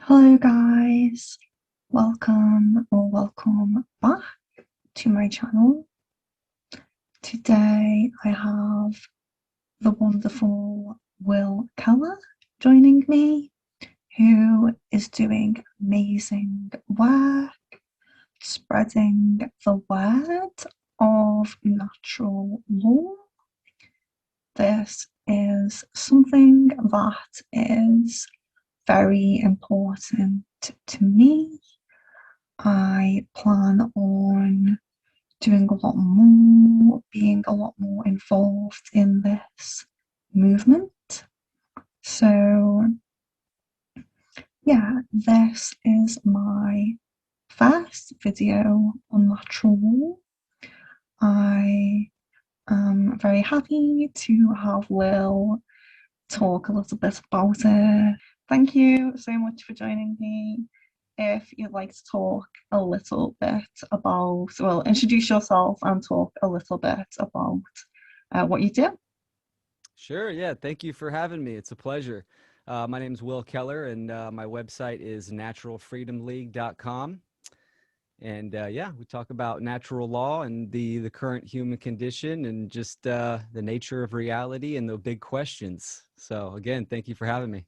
Hello, guys. Welcome back to my channel. Today I have the wonderful Will Keller joining me, who is doing amazing work spreading the word of natural law. This is something that is very important to me. I plan on doing a lot more, being a lot more involved in this movement. So, yeah, this is my first video on natural law. I am very happy to have Will talk a little bit about it. Thank you so much for joining me. If you'd like to talk a little bit about, well, introduce yourself and talk a little bit about what you do. Sure. Yeah. Thank you for having me. It's a pleasure. My name is Will Keller, and my website is naturalfreedomleague.com. And yeah, we talk about natural law and the current human condition and just the nature of reality and the big questions. So again, thank you for having me.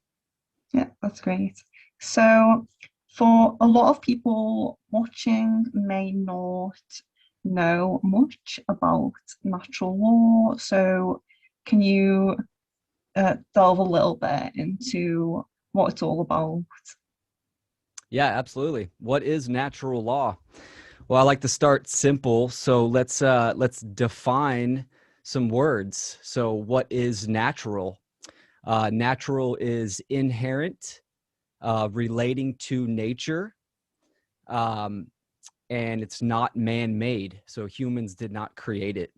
Yeah, that's great. So, for a lot of people watching may not know much about natural law. So, can you delve a little bit into what it's all about? Yeah, absolutely. What is natural law? Well, I like to start simple. So let's define some words. So what is natural? Natural is inherent, relating to nature, um, and it's not man-made. So humans did not create it.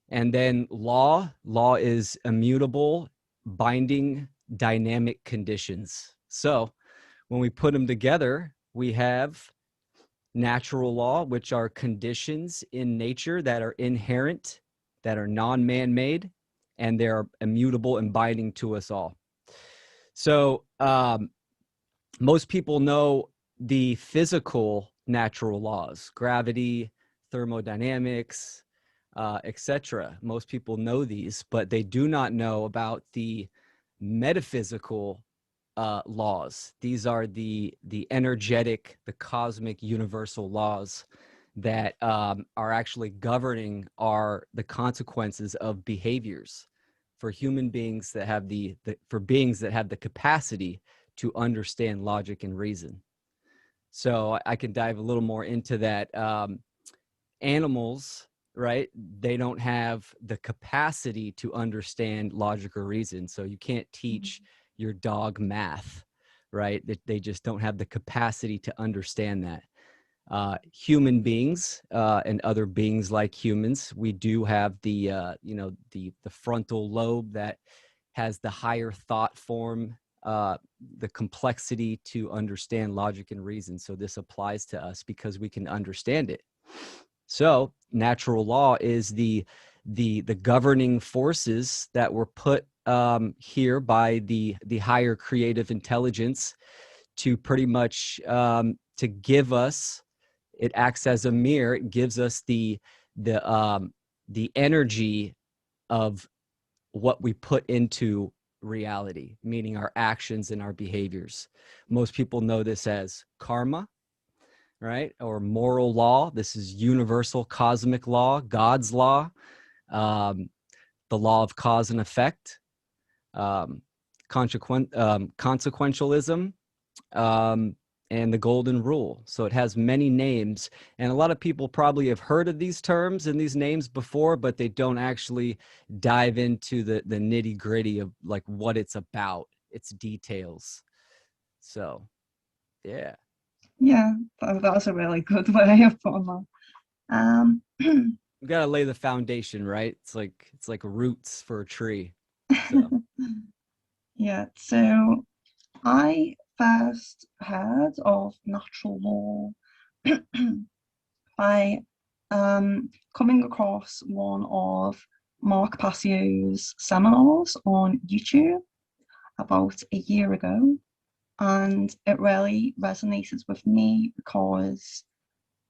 And then law is immutable, binding, dynamic conditions. So when we put them together, we have natural law, which are conditions in nature that are inherent, that are non-man-made, and they're immutable and binding to us all. So most people know the physical natural laws, gravity, thermodynamics, etc. Most people know these, but they do not know about the metaphysical laws. These are the energetic, the cosmic, universal laws that are actually governing the consequences of behaviors for human beings that have for beings that have the capacity to understand logic and reason. So I can dive a little more into that. Animals, right? They don't have the capacity to understand logic or reason. So you can't teach your dog math, right? They just don't have the capacity to understand that. Human beings and other beings like humans, we do have the frontal lobe that has the higher thought form, the complexity to understand logic and reason. So this applies to us because we can understand it. So natural law is the governing forces that were put here by the higher creative intelligence to pretty much to give us. It acts as a mirror. It gives us the energy of what we put into reality, meaning our actions and our behaviors. Most people know this as karma, right? Or moral law. This is universal cosmic law, God's law, um, the law of cause and effect, um, consequentialism, and the golden rule. So it has many names, and a lot of people probably have heard of these terms and these names before, but they don't actually dive into the nitty gritty of like what it's about, its details. So yeah. Yeah, that's a really good way of putting that. We got to lay the foundation, right? It's like roots for a tree. So Yeah, so I first heard of natural law by coming across one of Mark Passio's seminars on YouTube about a year ago. And it really resonated with me because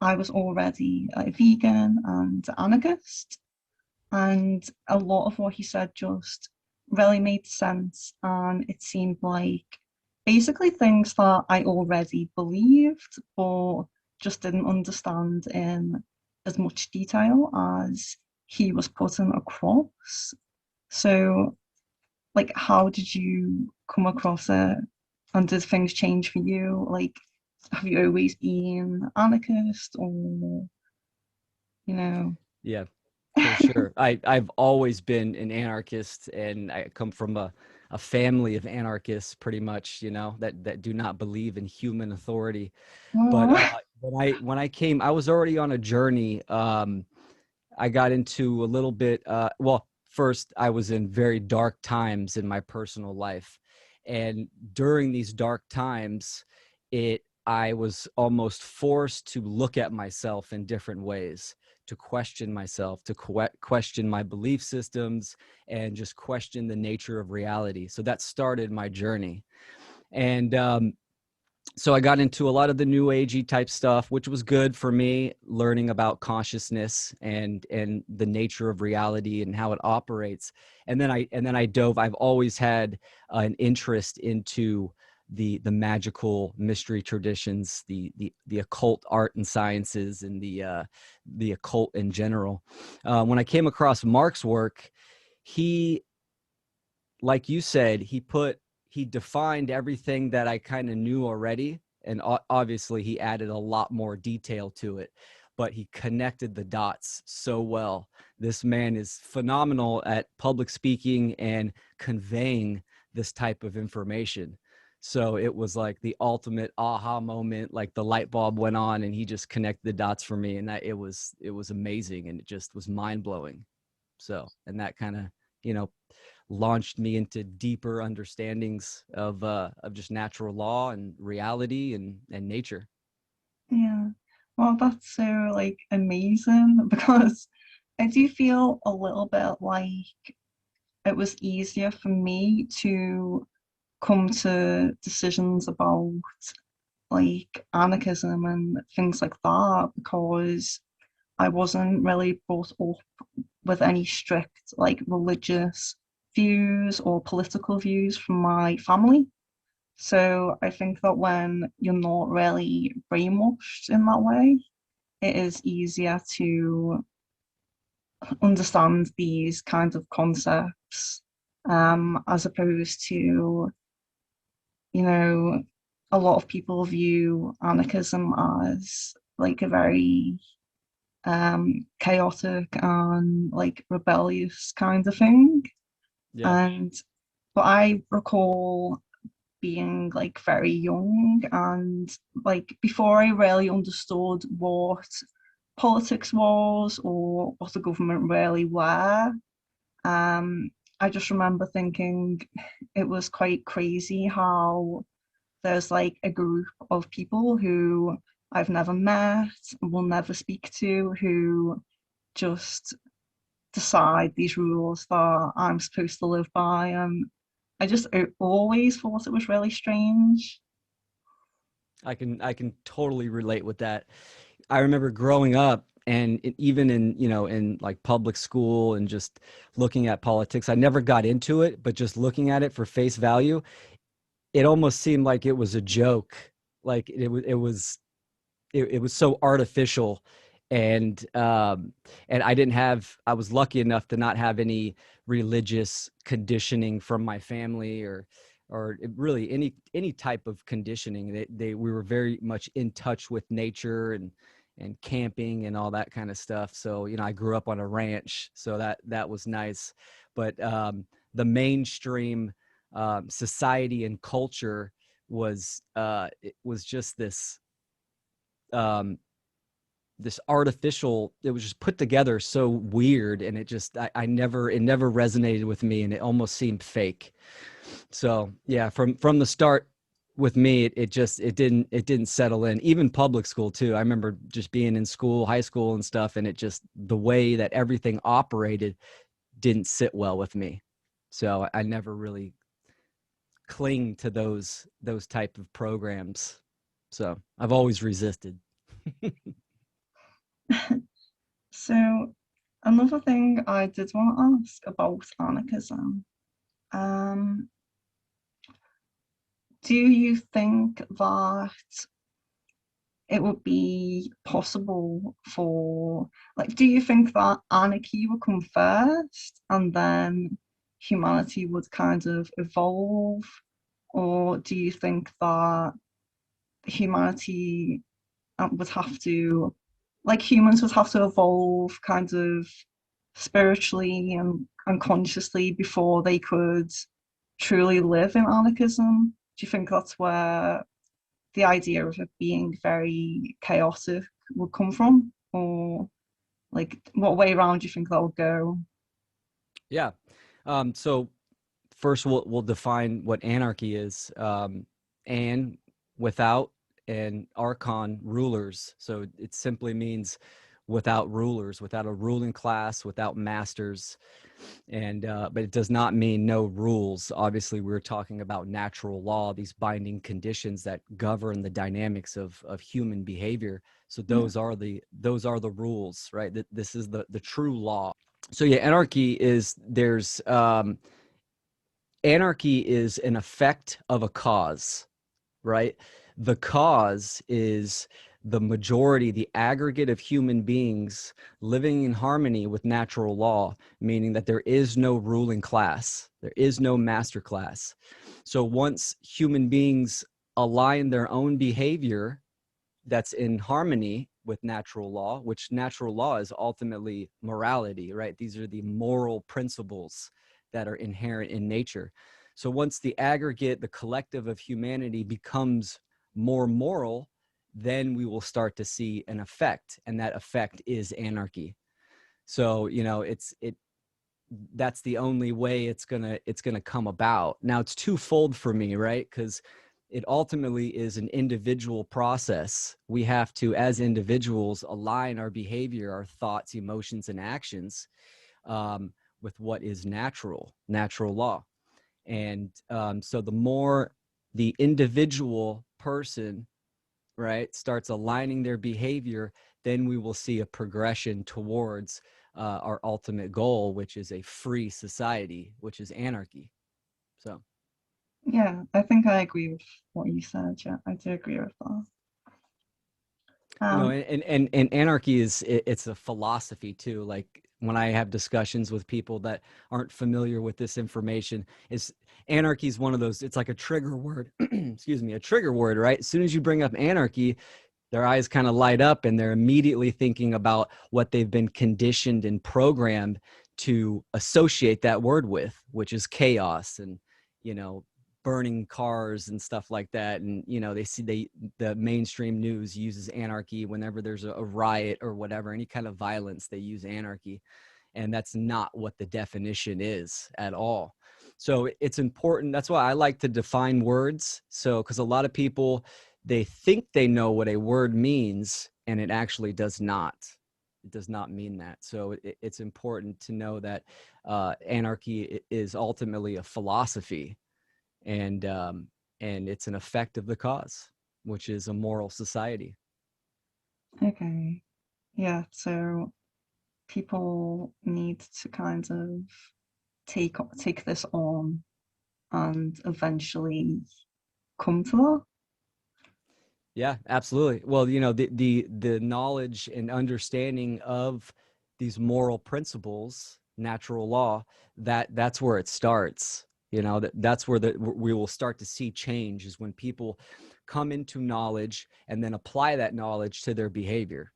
I was already a vegan and anarchist. And a lot of what he said just really made sense. And it seemed like basically things that I already believed, but just didn't understand in as much detail as he was putting across. So, like, how did you come across it? And did things change for you? Like, have you always been anarchist or, you know? Yeah, for sure. I've always been an anarchist, and I come from a family of anarchists, pretty much, that do not believe in human authority. But Oh, when I came, I was already on a journey. I got into a little bit, well, first I was in very dark times in my personal life. And during these dark times, I was almost forced to look at myself in different ways, to question myself, to question my belief systems, and just question the nature of reality. So that started my journey. And so I got into a lot of the new agey type stuff, which was good for me, learning about consciousness and the nature of reality and how it operates. And then I dove. I've always had an interest into the magical mystery traditions, the occult art and sciences, and the occult in general. When I came across Mark's work, he, like you said, he defined everything that I kind of knew already, and obviously he added a lot more detail to it, but he connected the dots so well. This man is phenomenal at public speaking and conveying this type of information. So it was like the ultimate aha moment, like the light bulb went on and he just connected the dots for me, and that it was amazing, and it just was mind-blowing. So, and that kind of, you know, launched me into deeper understandings of just natural law and reality and nature. yeah. Well, that's so like amazing because I do feel a little bit like it was easier for me to come to decisions about like anarchism and things like that because I wasn't really brought up with any strict like religious views or political views from my family. So I think that when you're not really brainwashed in that way, it is easier to understand these kinds of concepts as opposed to, you know, a lot of people view anarchism as like a very chaotic and like rebellious kind of thing. Yeah. And but I recall being like very young and like before I really understood what politics was or what the government really were. Um, I just remember thinking it was quite crazy how there's like a group of people who I've never met and will never speak to who just decide these rules that I'm supposed to live by. And I just always thought it was really strange. I can totally relate with that. I remember growing up, and even in, in like public school and just looking at politics, I never got into it, but just looking at it for face value, it almost seemed like it was a joke. Like it was so artificial. And I was lucky enough to not have any religious conditioning from my family, or really any type of conditioning. We were very much in touch with nature and camping and all that kind of stuff. So, I grew up on a ranch, so that was nice. But the mainstream society and culture it was just um, this artificial, it was just put together so weird, and it never resonated with me, and it almost seemed fake. So yeah, from the start with me, it didn't settle in. Even public school too, I remember just being in school, high school and stuff, and it just, the way that everything operated didn't sit well with me. So I never really cling to those type of programs. So I've always resisted. So another thing I did want to ask about anarchism, um, do you think that it would be possible for, like, do you think that anarchy would come first and then humanity would kind of evolve? Or do you think that humanity would have to, like, humans would have to evolve kind of spiritually and consciously before they could truly live in anarchism? Do you think that's where the idea of it being very chaotic would come from? Or, like, what way around do you think that would go? Yeah. So first we'll define what anarchy is. And without and archon, rulers. So it simply means without rulers, without a ruling class, without masters. And but it does not mean no rules. Obviously, we're talking about natural law, these binding conditions that govern the dynamics of human behavior. So Yeah, those are the rules, right? This is the true law. So yeah, anarchy is an effect of a cause, right? The cause is the majority, the aggregate of human beings living in harmony with natural law, meaning that there is no ruling class, there is no master class. So once human beings align their own behavior that's in harmony with natural law, which natural law is ultimately morality, right? These are the moral principles that are inherent in nature. So once the aggregate, the collective of humanity becomes more moral, then we will start to see an effect, and that effect is anarchy. So, that's the only way it's gonna come about. Now it's twofold for me, right? Because it ultimately is an individual process. We have to, as individuals, align our behavior, our thoughts, emotions, and actions with what is natural law. And so the more the individual person, right, starts aligning their behavior, then we will see a progression towards our ultimate goal, which is a free society, which is anarchy. So, yeah, I think I agree with what you said. Yeah, I do agree with that. Um, and anarchy it's a philosophy too. Like when I have discussions with people that aren't familiar with this information, is anarchy is one of those. It's like a trigger word. Excuse me, a trigger word, right? As soon as you bring up anarchy, their eyes kind of light up and they're immediately thinking about what they've been conditioned and programmed to associate that word with, which is chaos and, you know, burning cars and stuff like that. And, the mainstream news uses anarchy whenever there's a riot or whatever, any kind of violence, they use anarchy. And that's not what the definition is at all. So it's important. That's why I like to define words. So, because a lot of people, they think they know what a word means, and it actually does not. It does not mean that. So it's important to know that anarchy is ultimately a philosophy, and and it's an effect of the cause, which is a moral society. okay. Yeah, so people need to kind of take this on and eventually come to that. Yeah, absolutely. Well, the knowledge and understanding of these moral principles, natural law, that's where it starts. That's where we will start to see change, is when people come into knowledge and then apply that knowledge to their behavior,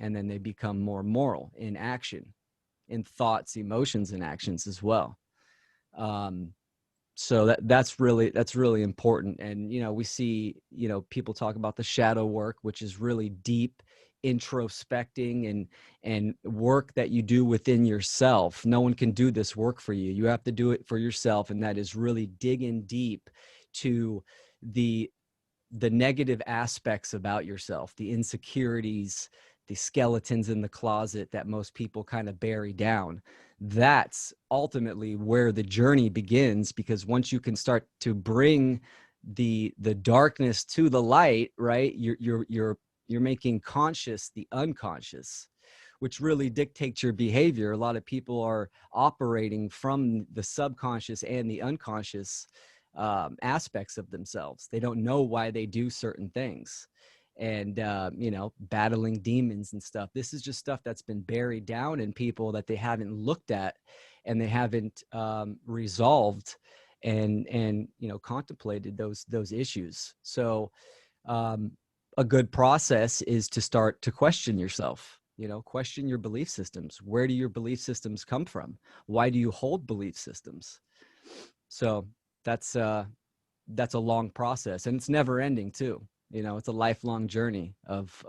and then they become more moral in action, in thoughts, emotions, and actions as well. Um, so that's really important. And we see, people talk about the shadow work, which is really deep introspecting and work that you do within yourself. No one can do this work for you. You have to do it for yourself, and that is really digging deep to the negative aspects about yourself, the insecurities, the skeletons in the closet that most people kind of bury down. That's ultimately where the journey begins, because once you can start to bring the darkness to the light, right, you're making conscious the unconscious, which really dictates your behavior. A lot of people are operating from the subconscious and the unconscious aspects of themselves. They don't know why they do certain things, and battling demons and stuff. This is just stuff that's been buried down in people that they haven't looked at, and they haven't resolved and contemplated those issues. So a good process is to start to question yourself. Question your belief systems. Where do your belief systems come from? Why do you hold belief systems? So that's a long process, and it's never ending too. It's a lifelong journey of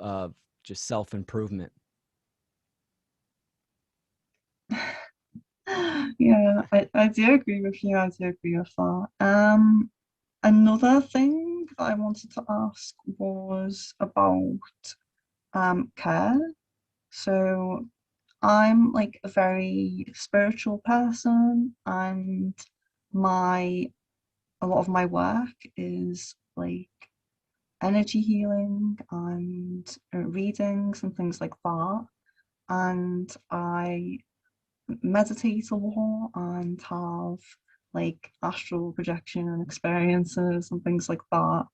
just self-improvement. Yeah, I do agree with you. I do agree with that. Another thing that I wanted to ask was about care. So I'm like a very spiritual person, and my a lot of my work is like energy healing and readings and things like that. And I meditate a lot and have like astral projection experiences and things like that.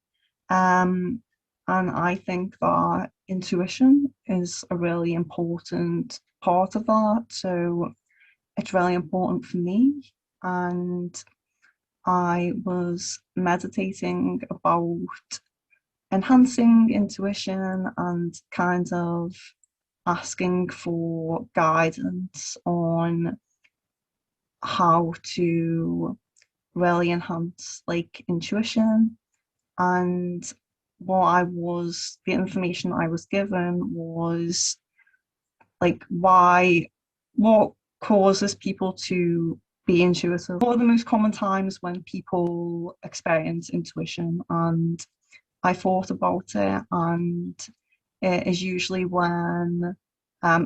Um, and I think that intuition is a really important part of that. So it's really important for me. And I was meditating about enhancing intuition and kind of asking for guidance on how to really enhance like intuition. And the information I was given was like what causes people to be intuitive. What are the most common times when people experience intuition? And I thought about it, and it is usually when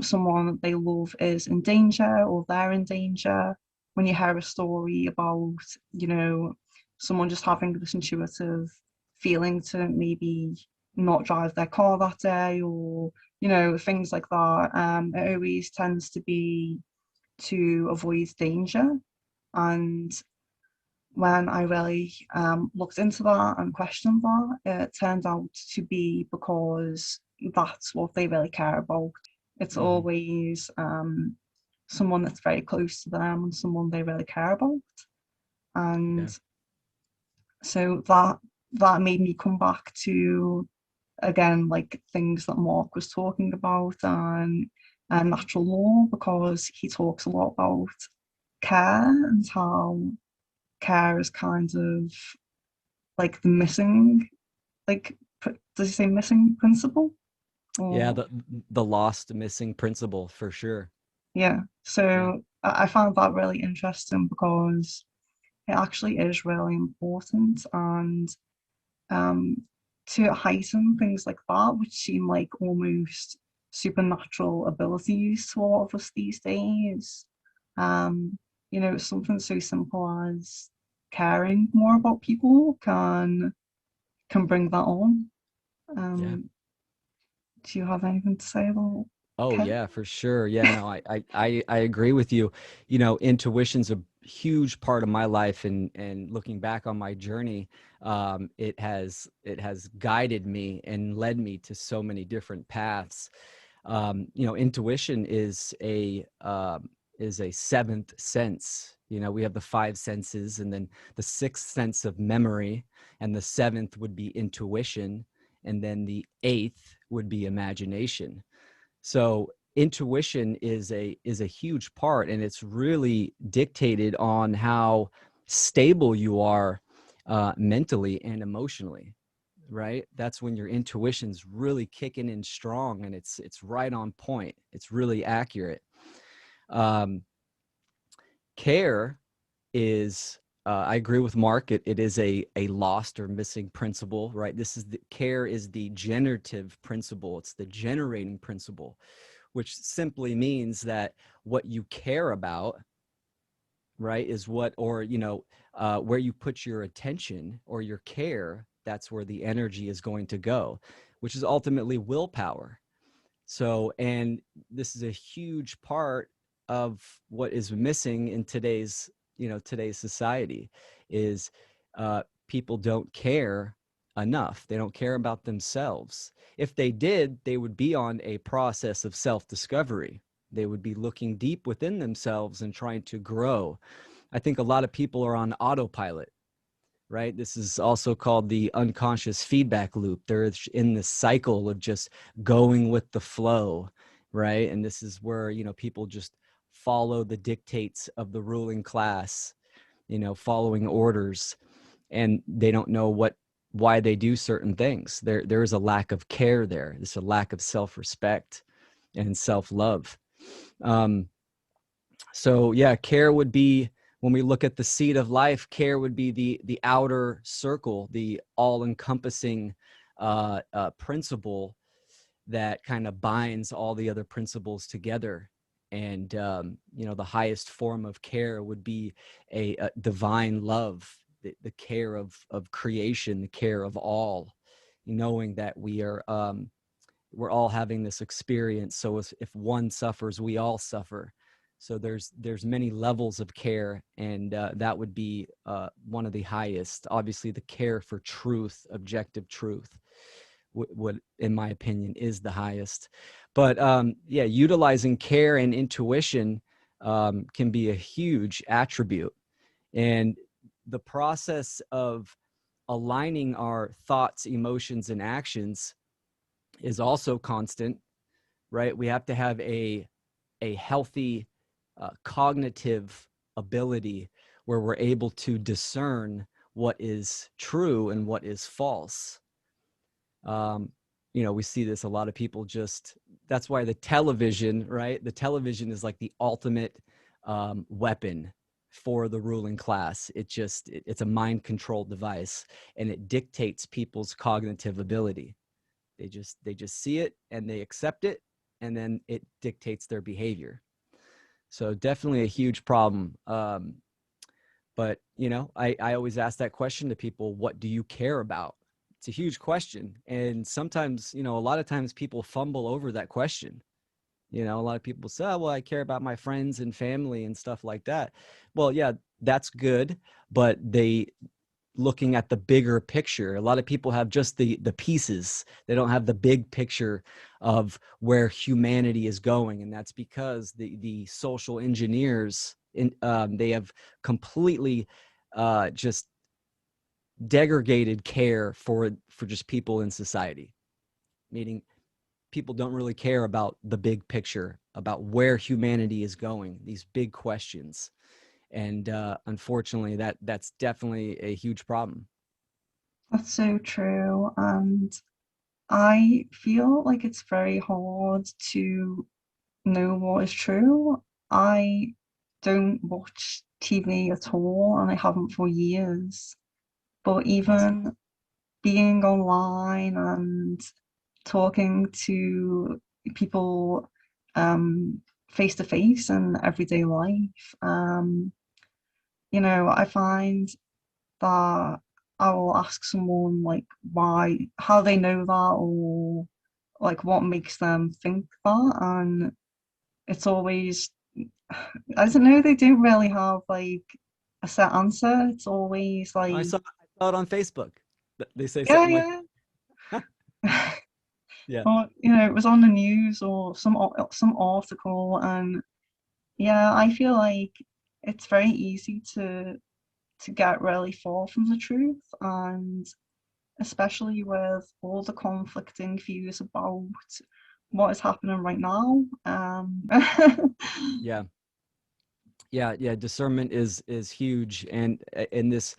someone they love is in danger or they're in danger. When you hear a story about, someone just having this intuitive feeling to maybe not drive their car that day, or, things like that, it always tends to be to avoid danger. And when I really looked into that and questioned that, it turned out to be because that's what they really care about. It's Mm-hmm. always someone that's very close to them and someone they really care about. Yeah. And so that made me come back to again like things that Mark was talking about and natural law, because he talks a lot about care and how care is kind of like the missing, like, does he say missing principle? Yeah, Or the lost missing principle for sure. yeah, Yeah. so I found that really interesting because it actually is really important, and um, to heighten things like that, which seem like almost supernatural abilities to all of us these days. Um, something so simple as caring more about people can bring that on. Yeah. Um, do you have anything to say about Oh care? yeah, for sure. Yeah, no, I agree with you. Intuition's a huge part of my life, and looking back on my journey, it has guided me and led me to so many different paths. Intuition is a seventh sense. We have the five senses, and then the sixth sense of memory, and the seventh would be intuition, and then the eighth would be imagination. So intuition is a huge part, and it's really dictated on how stable you are mentally and emotionally. Right? That's when your intuition's really kicking in strong, and it's right on point. It's really accurate. Um, Care is I agree with Mark. It is a lost or missing principle, right? This is the care is the generative principle. It's the generating principle, which simply means that what you care about, right, is what, or, where you put your attention or your care, that's where the energy is going to go, which is ultimately willpower. So, and this is a huge part of what is missing in today's society is people don't care enough. They don't care about themselves. If they did, they would be on a process of self-discovery. They would be looking deep within themselves and trying to grow. I think a lot of people are on autopilot, right? This is also called the unconscious feedback loop. They're in this cycle of just going with the flow, right? And this is where, people just follow the dictates of the ruling class, following orders, and they don't know why they do certain things. There is a lack of care there. There's a lack of self-respect and self-love. So yeah, care would be, when we look at the seed of life, care would be the outer circle, the all-encompassing principle that kind of binds all the other principles together. And the highest form of care would be a divine love, the care of creation, the care of all, knowing that we're all having this experience. So if one suffers, we all suffer. So there's many levels of care, and that would be one of the highest. Obviously, the care for truth, objective truth, what in my opinion is the highest. But yeah, utilizing care and intuition can be a huge attribute, and the process of aligning our thoughts, emotions, and actions is also constant, right? We have to have a healthy cognitive ability where we're able to discern what is true and what is false. Um, we see this, a lot of people just, that's why the television, right? The television is like the ultimate weapon for the ruling class. It's a mind controlled device, and it dictates people's cognitive ability. They just see it and they accept it, and then it dictates their behavior. So definitely a huge problem. But I always ask that question to people: what do you care about? It's a huge question, and sometimes, a lot of times people fumble over that question. A lot of people say, oh, well, I care about my friends and family and stuff like that. Well, yeah, that's good, but they looking at the bigger picture. A lot of people have just the pieces. They don't have the big picture of where humanity is going, and that's because the social engineers they have completely just degraded care for just people in society. Meaning, people don't really care about the big picture, about where humanity is going. These big questions. And unfortunately, that's definitely a huge problem. That's so true. And I feel like it's very hard to know what is true. I don't watch TV at all, and I haven't for years. But Awesome. even being online and talking to people face to face in everyday life, I find that I will ask someone like why, how they know that, or like what makes them think that, and it's always, I don't know, they don't really have like a set answer. It's always I like, saw it on Facebook. They say yeah, something like, yeah. yeah, Or it was on the news or some article, and yeah, I feel like it's very easy to get really far from the truth, and especially with all the conflicting views about what is happening right now. yeah, yeah. Discernment is huge, and in this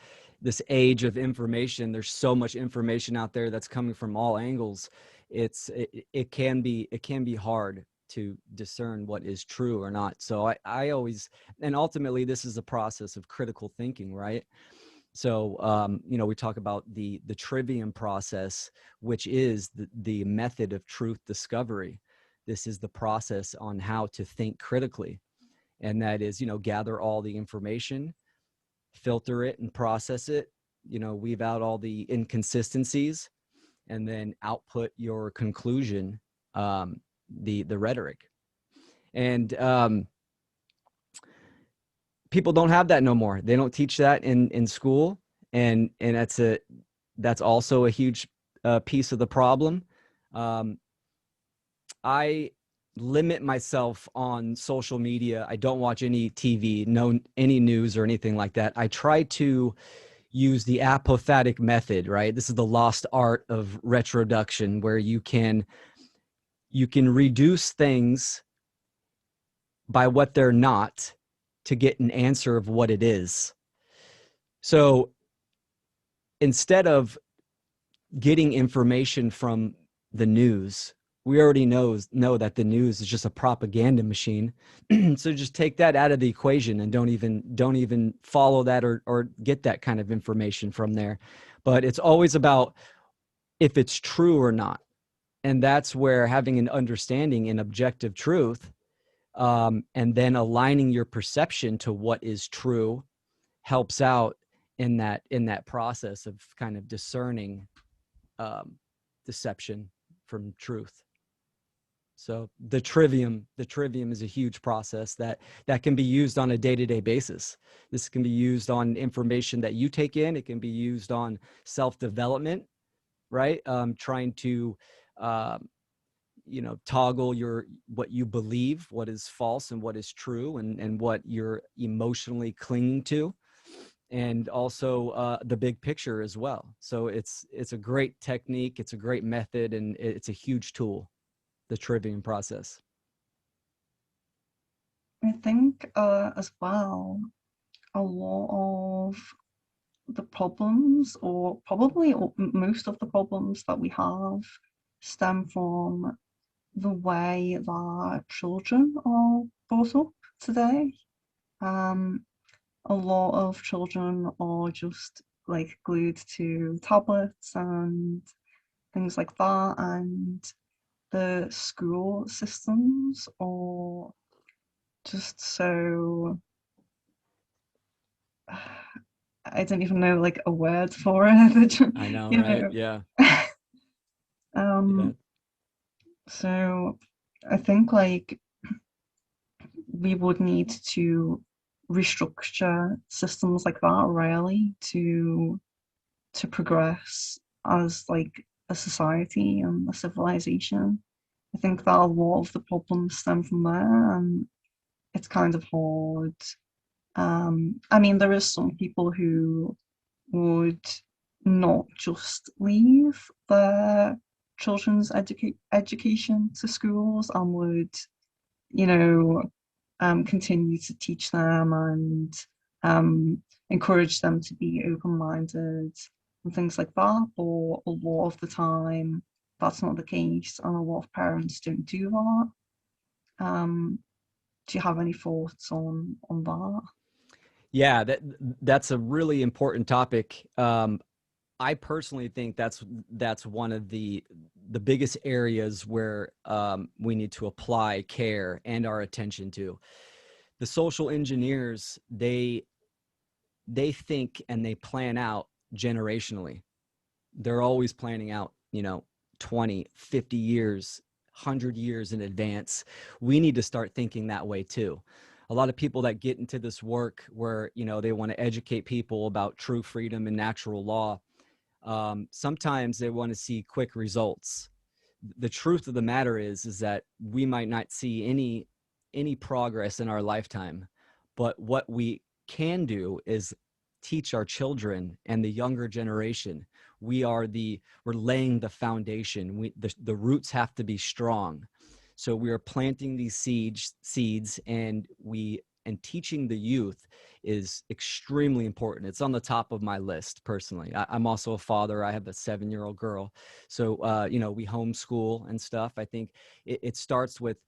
age of information, there's so much information out there that's coming from all angles. It can be hard. to discern what is true or not. So I always, and ultimately this is a process of critical thinking, right? So, we talk about the trivium process, which is the method of truth discovery. This is the process on how to think critically. And that is, gather all the information, filter it and process it, weave out all the inconsistencies, and then output your conclusion, the rhetoric. And people don't have that no more. They don't teach that in school, and that's also a huge piece of the problem. I limit myself on social media. I don't watch any TV, no any news or anything like that. I try to use the apophatic method, right? This is the lost art of retroduction, where you can reduce things by what they're not to get an answer of what it is. So instead of getting information from the news, we already know that the news is just a propaganda machine. So just take that out of the equation and don't even follow that or get that kind of information from there. But it's always about if it's true or not. And that's where having an understanding in objective truth, and then aligning your perception to what is true, helps out in that process of kind of discerning deception from truth. So the trivium is a huge process that can be used on a day-to-day basis. This can be used on information that you take in. It can be used on self-development, right? Trying to toggle what you believe, what is false and what is true, and what you're emotionally clinging to, and also the big picture as well. So it's a great technique, it's a great method, and it's a huge tool, the trivium process. I think as well, a lot of the problems, or probably most of the problems that we have, stem from the way that children are brought up today. Um, a lot of children are just like glued to tablets and things like that, and the school systems are just so I don't even know like a word for it. I know, you right? know. Yeah. Yeah. um, so I think like we would need to restructure systems like that really to progress as like a society and a civilization. I think that a lot of the problems stem from there, and it's kind of hard. I mean, there is some people who would not just leave their children's education to schools and would, you know, continue to teach them and encourage them to be open-minded and things like that. But a lot of the time, that's not the case, and a lot of parents don't do that. Um, do you have any thoughts on that? Yeah, that's a really important topic. I personally think that's one of the biggest areas where we need to apply care and our attention to. The social engineers, they think and they plan out generationally. They're always planning out, 20, 50 years, 100 years in advance. We need to start thinking that way too. A lot of people that get into this work where, they want to educate people about true freedom and natural law, sometimes they want to see quick results. The truth of the matter is that we might not see any progress in our lifetime, but what we can do is teach our children and the younger generation. We're laying the foundation. The roots have to be strong. So we are planting these seeds, and teaching the youth is extremely important. It's on the top of my list personally. I'm also a father. I have a 7-year-old girl. So, we homeschool and stuff. I think it starts with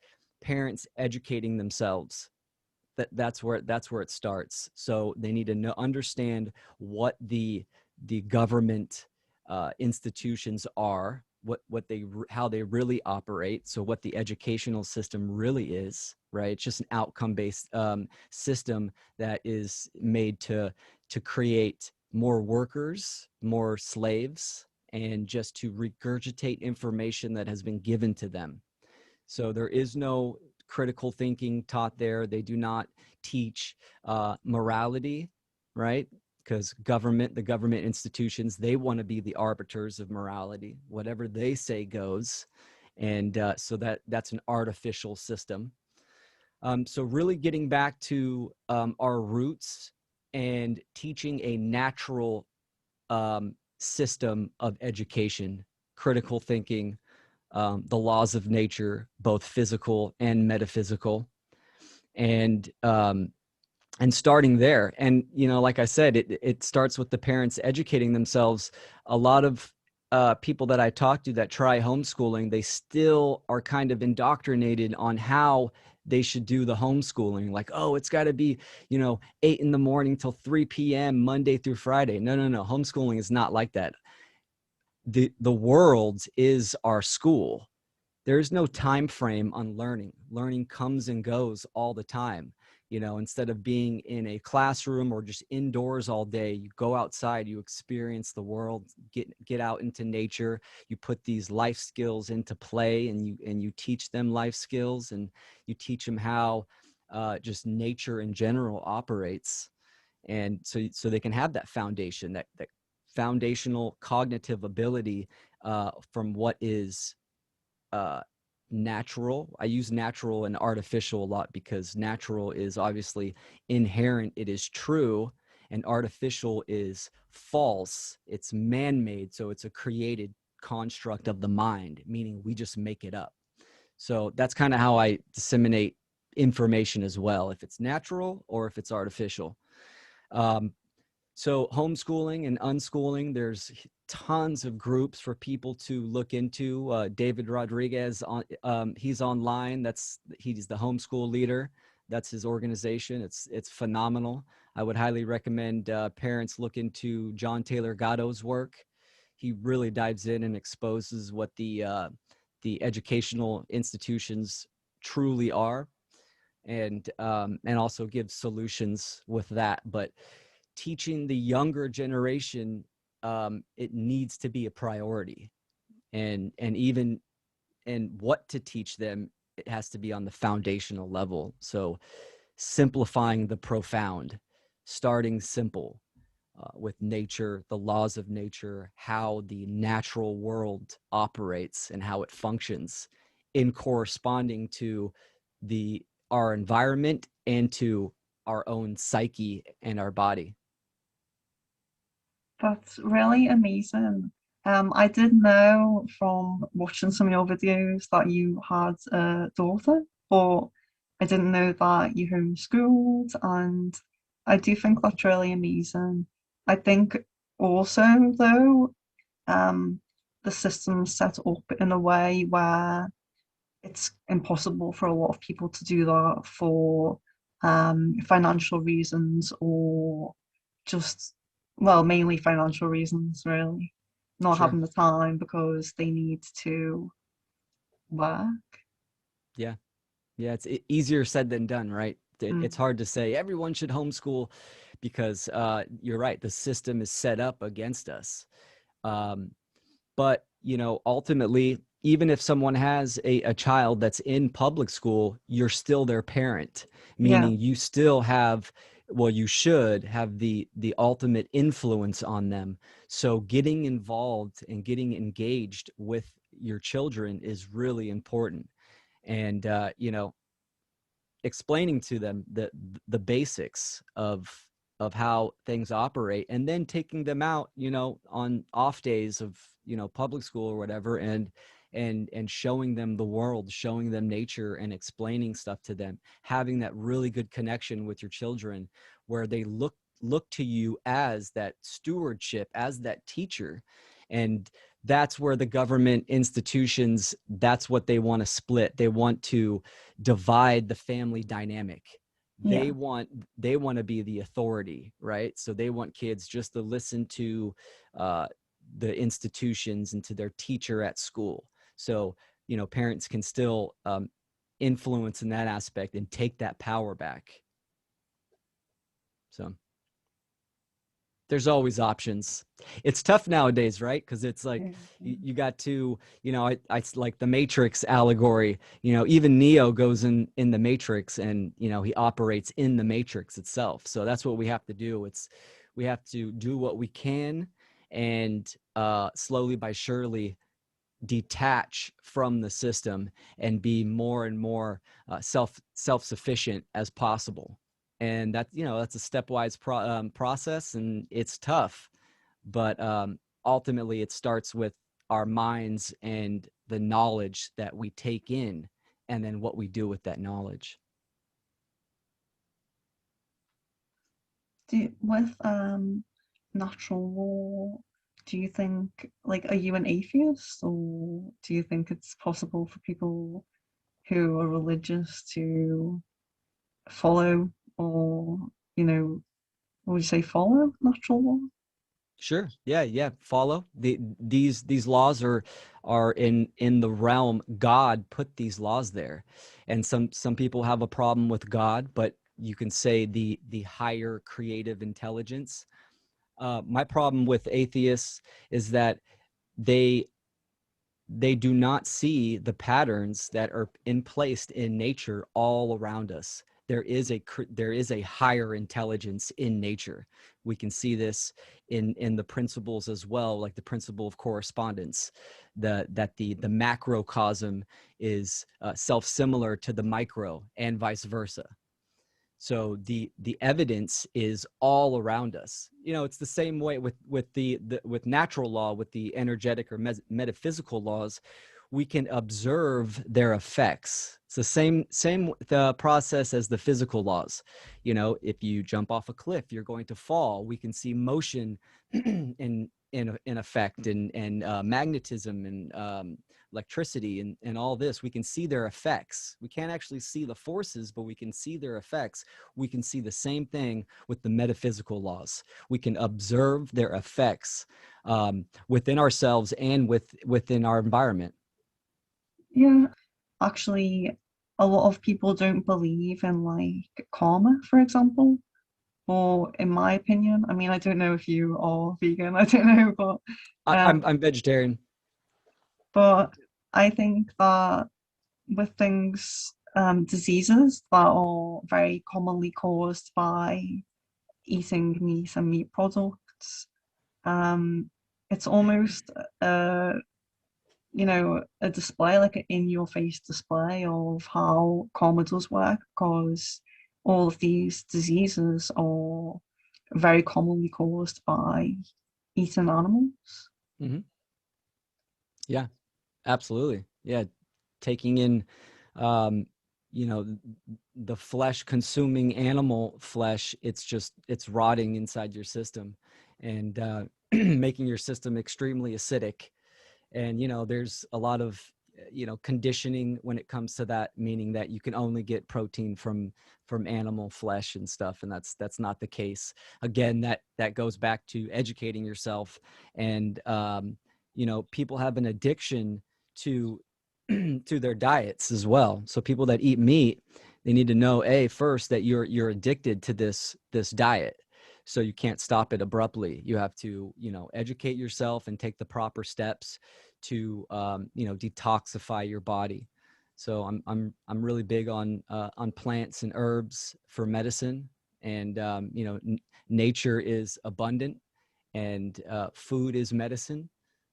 parents educating themselves. That's where it starts. So they need to understand what the government institutions are, what they how they really operate. So what the educational system really is, right? It's just an outcome based system that is made to create more workers, more slaves, and just to regurgitate information that has been given to them. So there is no critical thinking taught there. They do not teach morality, right? Because the government institutions, they want to be the arbiters of morality. Whatever they say goes. And so that's an artificial system. So really getting back to our roots and teaching a natural system of education, critical thinking, the laws of nature, both physical and metaphysical, and starting there. And like I said, it starts with the parents educating themselves. A lot of people that I talk to that try homeschooling, they still are kind of indoctrinated on how they should do the homeschooling. Like, oh, it's got to be 8 in the morning till 3 p.m. Monday through Friday. No. Homeschooling is not like that. The world is our school. There's no time frame on learning comes and goes all the time. Instead of being in a classroom or just indoors all day, you go outside, you experience the world, get out into nature, you put these life skills into play, and you teach them life skills, and you teach them how just nature in general operates. And so they can have that foundation, that foundational cognitive ability from what is uh, natural. I use natural and artificial a lot because natural is obviously inherent, it is true, and artificial is false, it's man-made, so it's a created construct of the mind, meaning we just make it up. So that's kind of how I disseminate information as well, if it's natural or if it's artificial. um, so homeschooling and unschooling, there's tons of groups for people to look into. David Rodriguez, he's online. He's the homeschool leader. That's his organization. It's phenomenal. I would highly recommend parents look into John Taylor Gatto's work. He really dives in and exposes what the educational institutions truly are, and also gives solutions with that. But teaching the younger generation, it needs to be a priority, and even and what to teach them, it has to be on the foundational level. So simplifying the profound, starting simple, with nature, the laws of nature, how the natural world operates and how it functions in corresponding to our environment and to our own psyche and our body. That's really amazing. I did know from watching some of your videos that you had a daughter, but I didn't know that you homeschooled, and I do think that's really amazing. I think also, though, um, the system's set up in a way where it's impossible for a lot of people to do that for financial reasons, or just, well, mainly financial reasons, really. Not Sure. having the time because they need to work. Yeah. Yeah. It's easier said than done, right? It's Mm, hard to say everyone should homeschool because you're right. The system is set up against us. Um, but, ultimately, even if someone has a child that's in public school, you're still their parent, yeah, meaning you still have, well, you should have the ultimate influence on them. So getting involved and getting engaged with your children is really important. And, explaining to them the basics of how things operate, and then taking them out, on off days of, public school or whatever, and showing them the world, showing them nature, and explaining stuff to them, having that really good connection with your children, where they look to you as that stewardship, as that teacher. And that's where the government institutions, that's what they want to split. They want to divide the family dynamic. Yeah. They want to be the authority, right? So they want kids just to listen to uh, the institutions and to their teacher at school. So, parents can still influence in that aspect and take that power back. So there's always options. It's tough nowadays, right? Because it's like you got to, I like the Matrix allegory. Even Neo goes in the Matrix, and he operates in the Matrix itself. So that's what we have to do. We have to do what we can, and slowly by surely detach from the system and be more and more self-sufficient as possible. And that's a stepwise process, and it's tough, but ultimately it starts with our minds and the knowledge that we take in, and then what we do with that knowledge. With natural law, do you think, like, are you an atheist, or do you think it's possible for people who are religious to follow, or, what would you say, follow natural law? Sure. Yeah. Follow these laws are in the realm. God put these laws there, and some people have a problem with God, but you can say the higher creative intelligence. My problem with atheists is that they they do not see the patterns that are in place in nature all around us. There is a higher intelligence in nature. We can see this in the principles as well, like the principle of correspondence, that the macrocosm is self-similar to the micro, and vice versa. So the evidence is all around us. It's the same way with with natural law, with the energetic or metaphysical laws. We can observe their effects. It's the same the process as the physical laws. If you jump off a cliff, you're going to fall. We can see motion in effect, and magnetism, and electricity, and all this. We can see their effects. We can't actually see the forces, but we can see their effects. We can see the same thing with the metaphysical laws. We can observe their effects within ourselves and within our environment. Yeah, actually, a lot of people don't believe in, like, karma, for example. Or in my opinion, I mean, I don't know if you are vegan, I don't know, I'm vegetarian. but I think that with things, diseases that are very commonly caused by eating meat and meat products, um, it's almost a display, like an in-your-face display of how karma does work, because all of these diseases are very commonly caused by eating animals. Hmm. Yeah, absolutely. Yeah, taking in um you know the flesh, consuming animal flesh, it's rotting inside your system, and making your system extremely acidic. And there's a lot of conditioning when it comes to that, meaning that you can only get protein from animal flesh and stuff, and that's not the case. Again, that goes back to educating yourself. And people have an addiction to to their diets as well. So people that eat meat, they need to know, first, that you're addicted to this diet. So you can't stop it abruptly. You have to educate yourself and take the proper steps to detoxify your body. So I'm really big on plants and herbs for medicine. And nature is abundant, and food is medicine.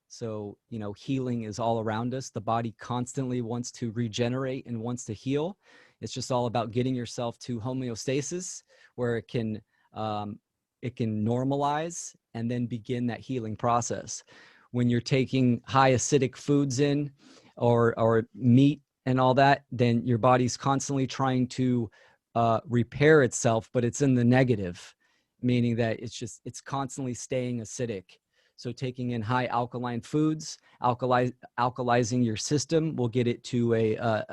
So healing is all around us. The body constantly wants to regenerate and wants to heal. It's just all about getting yourself to homeostasis, where it can normalize and then begin that healing process. When you're taking high acidic foods in, or meat and all that, then your body's constantly trying to repair itself, but it's in the negative, meaning that it's constantly staying acidic. So taking in high alkaline foods, alkalizing your system will get it to a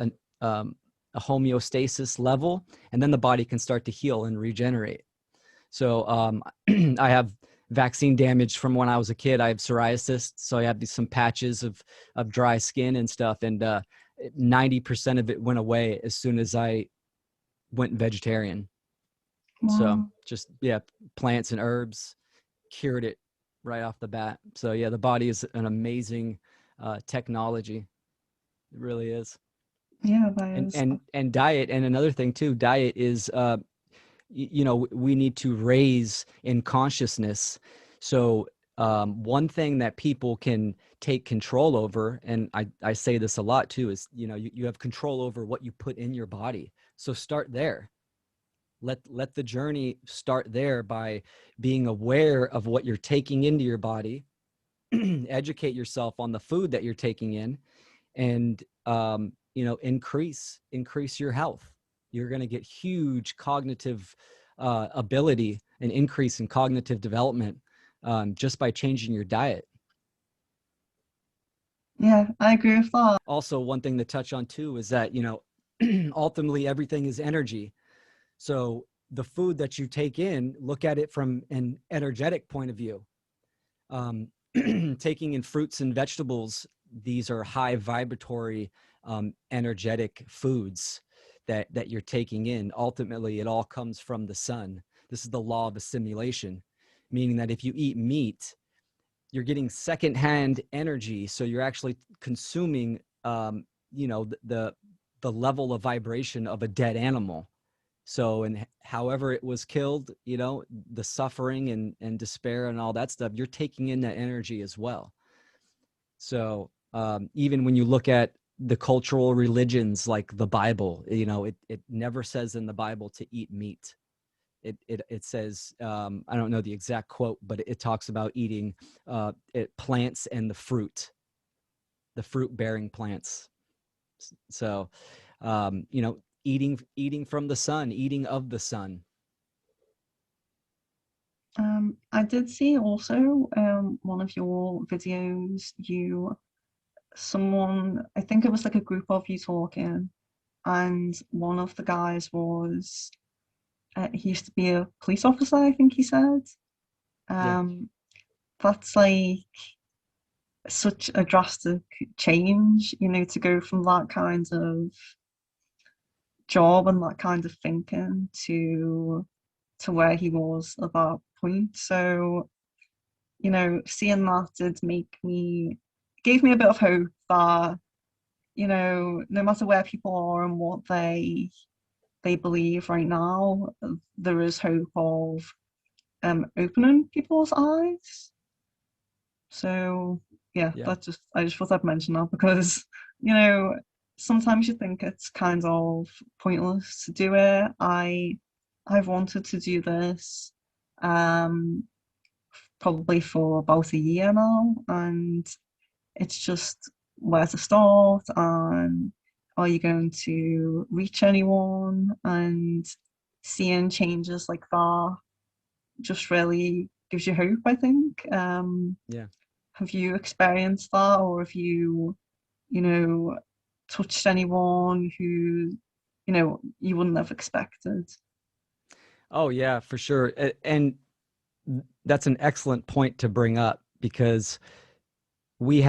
homeostasis level, and then the body can start to heal and regenerate. So I have vaccine damage from when I was a kid. I have psoriasis, so I have some patches of dry skin and stuff, and 90% of it went away as soon as I went vegetarian. So Wow. just, yeah, plants and herbs cured it right off the bat. So yeah, the body is an amazing technology. It really is. Yeah, that And is. and diet, and another thing too, diet is you know, we need to raise in consciousness. So one thing that people can take control over, and I say this a lot too, is, you know, you have control over what you put in your body. So start there. Let the journey start there by being aware of what you're taking into your body. Educate yourself on the food that you're taking in, and you know, increase your health. You're going to get huge cognitive ability, an increase in cognitive development, just by changing your diet. Yeah, I agree with that. Also, one thing to touch on too is that, you know, ultimately everything is energy. So the food that you take in, look at it from an energetic point of view. um, Taking in fruits and vegetables, these are high vibratory, energetic foods that you're taking in. Ultimately, it all comes from the sun. This is the law of assimilation, meaning that if you eat meat, you're getting secondhand energy. So you're actually consuming, you know, the level of vibration of a dead animal. So, and however it was killed, you know, the suffering and despair and all that stuff, you're taking in that energy as well. So, even when you look at the cultural religions like the Bible, you know, it never says in the Bible to eat meat. It says, I don't know the exact quote, but it talks about eating plants and the fruit bearing plants. So, you know, eating from the sun, eating of the sun. I did see also one of your videos, someone, I think it was like a group of you talking, and one of the guys was, he used to be a police officer, I think he said. Yeah. Um, that's like such a drastic change, to go from that kind of job and that kind of thinking to where he was at that point. So, seeing that did gave me a bit of hope that, no matter where people are and what they believe right now, there is hope of opening people's eyes. So yeah, Yeah. I just thought I'd mention that because, you know, sometimes you think it's kind of pointless to do it. I've wanted to do this um probably for about a year now, and it's just where to start, and are you going to reach anyone? And seeing changes like that just really gives you hope, I think. Yeah. Have you experienced that, or have you know, touched anyone who, you wouldn't have expected? Oh yeah, for sure. And that's an excellent point to bring up, because we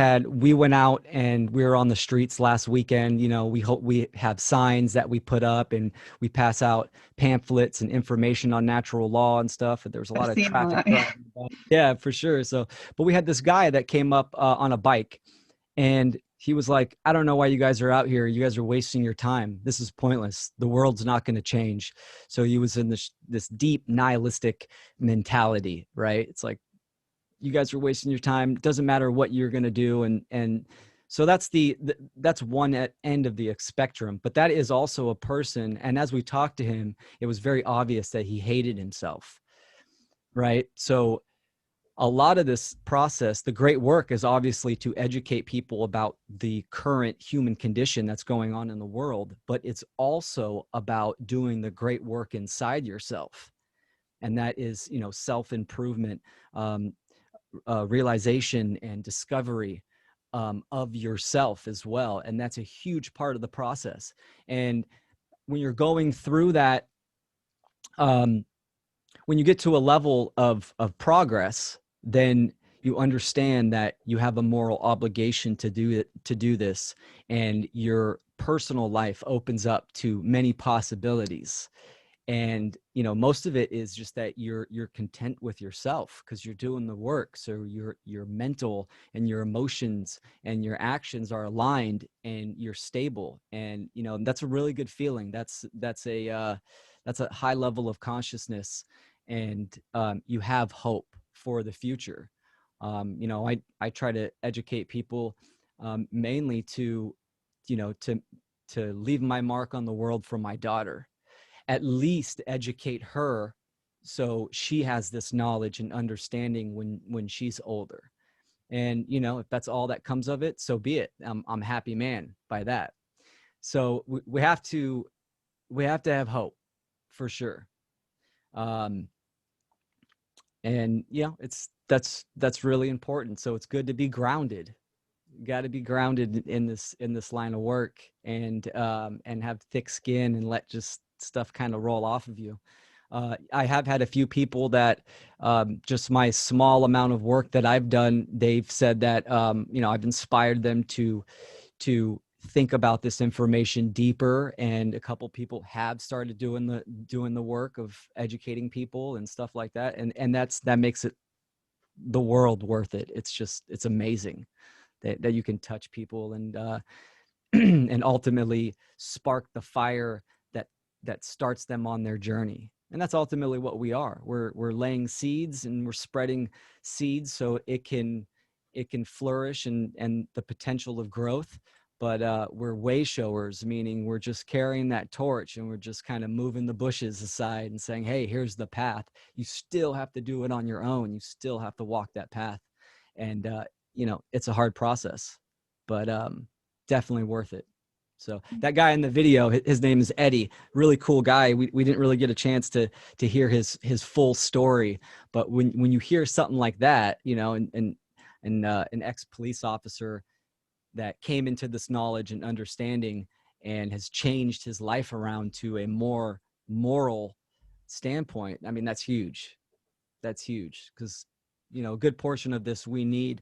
went out and we were on the streets last weekend. You know, we have signs that we put up, and we pass out pamphlets and information on natural law and stuff. And there was a I've lot of seen traffic that. problems. Yeah, for sure. So, but we had this guy that came up on a bike, and he was like, I don't know why you guys are out here. You guys are wasting your time. This is pointless. The world's not going to change. So he was in this deep nihilistic mentality, right? It's like, you guys are wasting your time. It doesn't matter what you're going to do. And so that's that's one end of the spectrum. But that is also a person. And as we talked to him, it was very obvious that he hated himself, right? So a lot of this process, the great work is obviously to educate people about the current human condition that's going on in the world, but it's also about doing the great work inside yourself. And that is, you know, self-improvement, realization and discovery of yourself as well. And that's a huge part of the process. And when you're going through that, when you get to a level of progress, then you understand that you have a moral obligation to do it, to do this, and your personal life opens up to many possibilities. And most of it is just that you're content with yourself because you're doing the work, so your mental and your emotions and your actions are aligned and you're stable. And that's a really good feeling. That's a high level of consciousness. And you have hope for the future. I try to educate people, mainly to to leave my mark on the world for my daughter, at least educate her so she has this knowledge and understanding when she's older. And if that's all that comes of it, so be it. I'm a happy man by that. So we have to have hope, for sure. um and it's that's really important. So it's good to be grounded. You got to be grounded in this line of work, and have thick skin and let just stuff kind of roll off of you. I have had a few people that, just my small amount of work that I've done, they've said that I've inspired them to think about this information deeper, and a couple people have started doing the work of educating people and stuff like that, and that makes it the world worth it. It's amazing that you can touch people, and and ultimately spark the fire that starts them on their journey. And that's ultimately what we are. We're laying seeds, and we're spreading seeds so it can flourish, and the potential of growth. But we're way showers, meaning we're just carrying that torch, and we're just kind of moving the bushes aside and saying, hey, here's the path. You still have to do it on your own. You still have to walk that path. And it's a hard process, but definitely worth it. So that guy in the video, his name is Eddie. Really cool guy. We didn't really get a chance to hear his full story, but when you hear something like that, and an ex-police officer that came into this knowledge and understanding and has changed his life around to a more moral standpoint, I mean, that's huge. That's huge, because a good portion of this, we need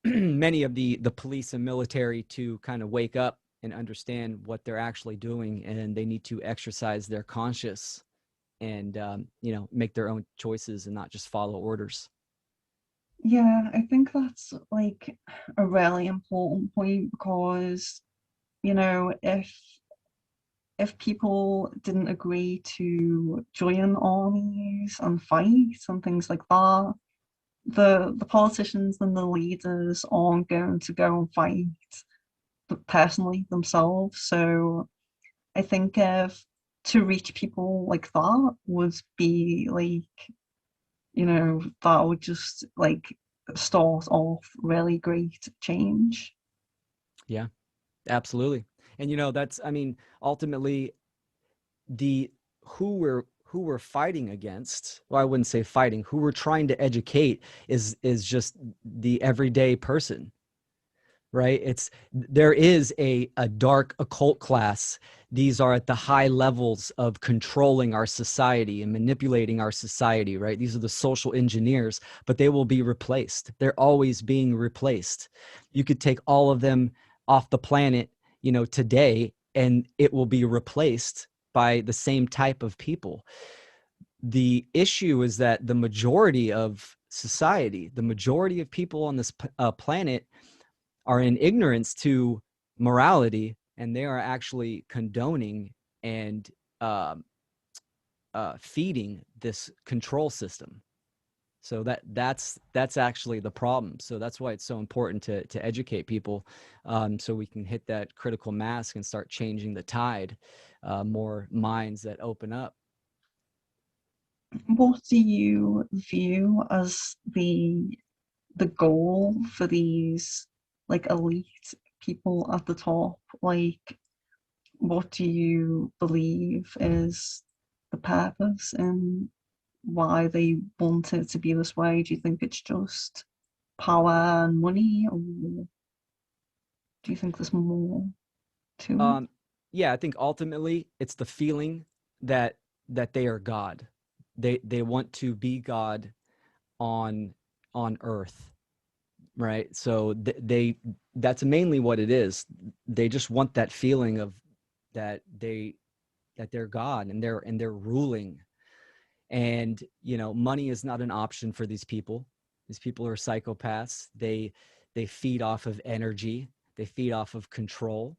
many of the police and military to kind of wake up and understand what they're actually doing, and they need to exercise their conscience, and make their own choices and not just follow orders. Yeah, I think that's like a really important point because, if people didn't agree to join armies and fight and things like that, the politicians and the leaders aren't going to go and fight personally themselves. So I think if to reach people like that would be like, that would just like start off really great change. Yeah, absolutely. And that's, I mean, ultimately, the who we're fighting against, well, I wouldn't say fighting, who we're trying to educate is just the everyday person, right? There is a dark occult class. These are at the high levels of controlling our society and manipulating our society, right? These are the social engineers, but they will be replaced. They're always being replaced. You could take all of them off the planet, today, and it will be replaced by the same type of people. The issue is that the majority of society, the majority of people on this planet, are in ignorance to morality, and they are actually condoning and um, feeding this control system. So that's actually the problem. So that's why it's so important to educate people, so we can hit that critical mass and start changing the tide. More minds that open up. What do you view as the goal for these like elite people at the top? Like, what do you believe is the purpose in why they want it to be this way? Do you think it's just power and money, or do you think there's more to it? Um, yeah, I think ultimately it's the feeling that they are God. They want to be God on Earth, right? So they that's mainly what it is. They just want that feeling of that they're God and they're ruling. And money is not an option for these people. These people are psychopaths. They feed off of energy. They feed off of control.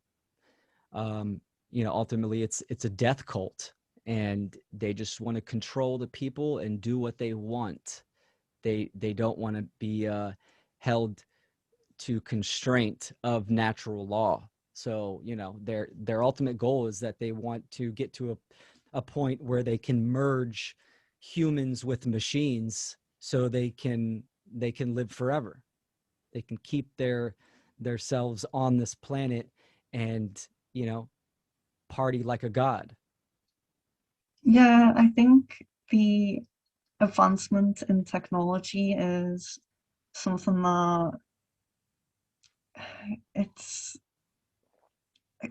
um, ultimately it's a death cult, and they just want to control the people and do what they want. They don't want to be held to constraint of natural law. So their ultimate goal is that they want to get to a point where they can merge humans with machines, so they can live forever. They can keep their selves on this planet, and you know party like a god. Yeah, I think the advancement in technology is something that it's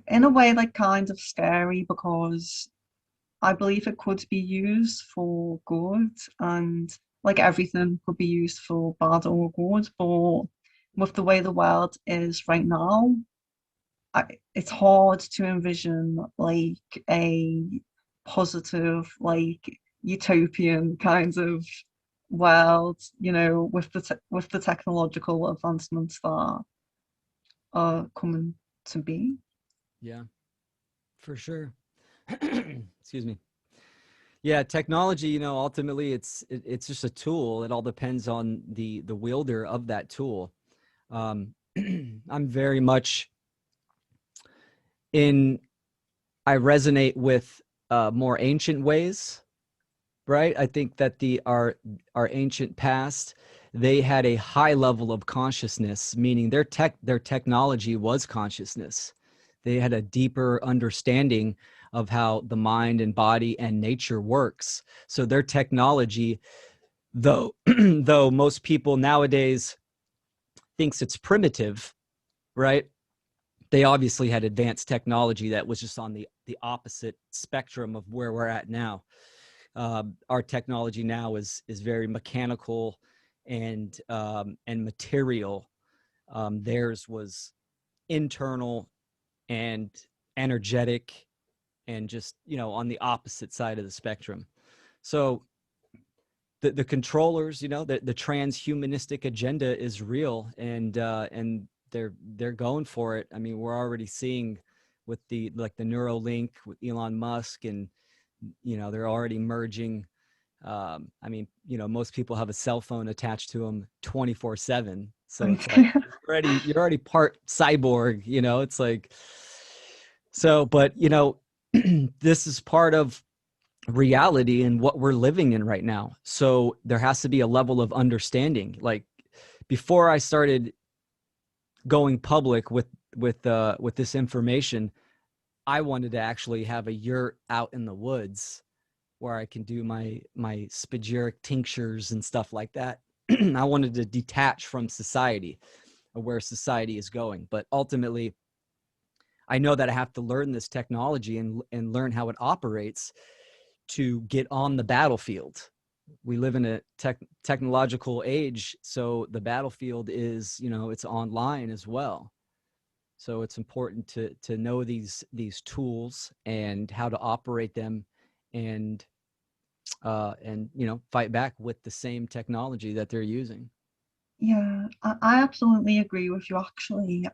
in a way like kind of scary, because I believe it could be used for good, and like everything could be used for bad or good. But with the way the world is right now, it's hard to envision like a positive, like utopian kind of world, with with the technological advancements that are coming to be. Yeah, for sure. Excuse me. Yeah, technology, ultimately it's just a tool. It all depends on the wielder of that tool. um I'm very much in I resonate with more ancient ways, right? I think that our ancient past, they had a high level of consciousness, meaning their technology was consciousness. They had a deeper understanding of how the mind and body and nature works. So their technology, though though most people nowadays thinks it's primitive, right? They obviously had advanced technology that was just on the opposite spectrum of where we're at now. Our technology now is very mechanical and material. Theirs was internal and energetic, and just on the opposite side of the spectrum. So the controllers, the transhumanistic agenda is real, and they're going for it. I mean, we're already seeing with the Neuralink with Elon Musk, and they're already merging. I mean, most people have a cell phone attached to them 24/7. So Right. it's like you're already part cyborg, it's like, so, but this is part of reality and what we're living in right now. So there has to be a level of understanding. Like, before I started going public with this information, I wanted to actually have a yurt out in the woods where I can do my spagyric tinctures and stuff like that. I wanted to detach from society, or where society is going. But ultimately, I know that I have to learn this technology and learn how it operates to get on the battlefield. We live in a technological age, so the battlefield is, it's online as well. So it's important to know these tools and how to operate them, and fight back with the same technology that they're using. Yeah, I absolutely agree with you actually.